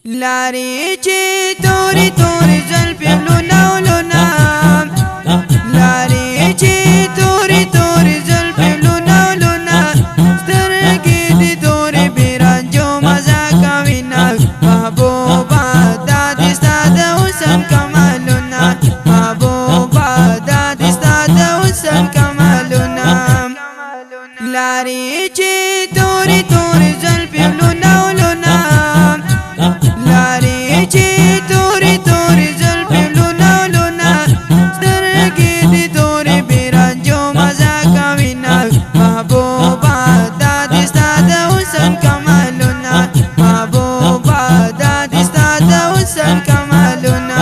لاري چې توري توري زلفې لونا لونا لاري چې توري توري زلفې لونا لونا سترګې دې تورې بیرانجو مزه کوي نه محبوبه دا دې ستا د حسن کمالونه محبوبه دا دې ستا د حسن کمالونه لاري چې توري توري زلفې لونا لونا لاري چې توري توري زلفې لونا لونا سترګې دې تورې بیرانجو مزه کوي نه محبوبه دا دې ستا د حسن کمالونه محبوبه دا دې ستا د حسن کمالونه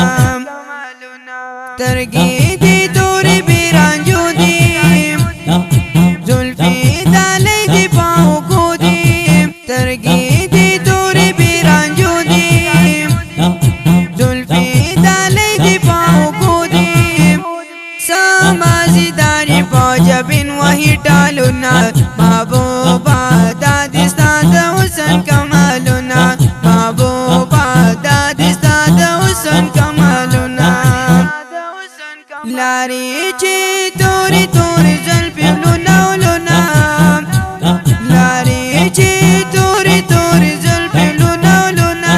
سترګې دې تورې بیرانجو دي زلفې دالې دې پاوکو دي سترګې دې تورې بیرانجو دي زلفې دالې دې پاوکو دي سمازیداري پاجبین وحی ټالونا محبوبه دا دې ستا د حسن کمالونه محبوبه دا دې ستا د حسن کمالونه لاري چې توري توري زلفې لونا لونا لاري چې توري توري زلفې لونا لونا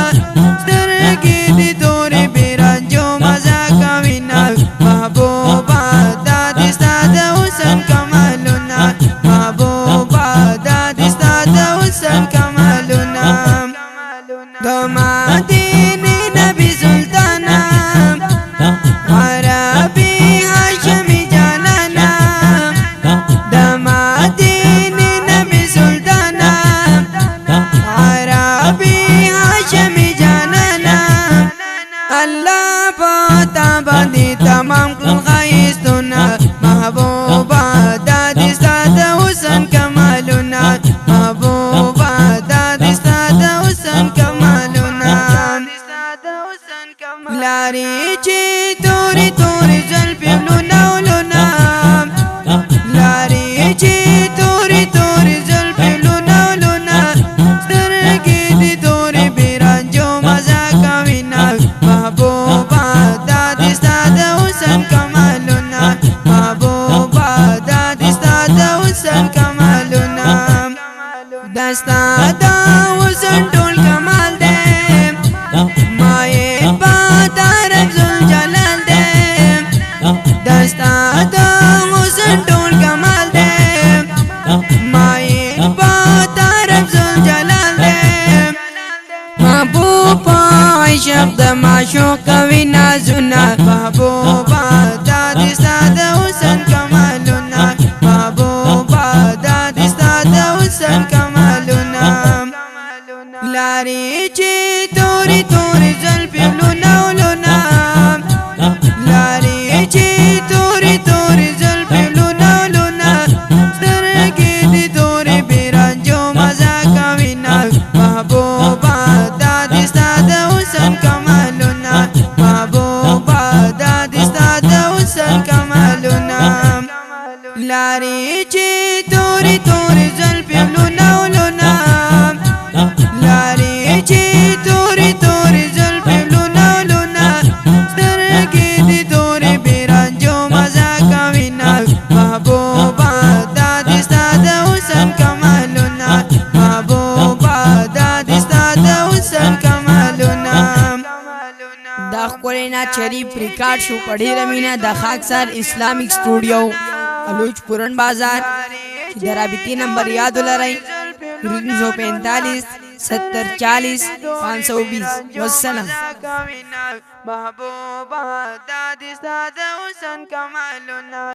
سترګې دې تورې بیرانجو مزه کوي نه محبوبه دا دې ستا د حسن کمالونه محبوبه دا دې ستا د حسن کمالونه د مدینې نبی سلطانه عربي هاشمي جانانا د مدینې نبی سلطانه عربي هاشمي جانانا الله پتا باندې تمام کړل ښایستونه محبوبه دا دې ستا د حسن کمالونه محبوبه دا دې ستا د حسن کمالونه لاري چې توري توري زلفې لونا لونا لاري چې توري توري زلفې لونا لونا سترګې دې تورې بیرانجو مزه کوي نه محبوبه دا دې ستا د حسن کمالونه محبوبه دا دې ستا د حسن کمالونه دا ستا د حسن ټول کمال دی مایې پاتا رب ذوالجلال دی دا ستا د حسن ټول کمال دی مایې پاتا رب ذوالجلال دی محبوبه عشق د معشوق کوي نازونه محبوبه دا دې ستا د حسن کمالونه محبوبه دا دې ستا د حسن کمالونه لاري چې توري توري زلفې لونا لونا لاري چې توري توري زلفې لونا لونا سترګې دې تورې بیرانجو مزه کوي نه محبوبه دا دې ستا د حسن کمالونه محبوبه دا دې ستا د حسن کمالونه لاري چې توري توري زلفې لونا لونا لاري چې توري توري زلفې لونا لونا سترګې دې تورې بیرانجو مزه کوي نه محبوبه دا دې ستا د حسن کمالونه محبوبه دا دې ستا د حسن کمالونه دا ښکلی نعت شریف ریکارډ شو په ډېره مینه د خاکسار اسلامیک سټوډیو الوچ پورن بازار چې د رابطې نمبر یاد ولرئ 345 70 40 520 والسلام محبوبه دا دې ستا د حسن کمالونه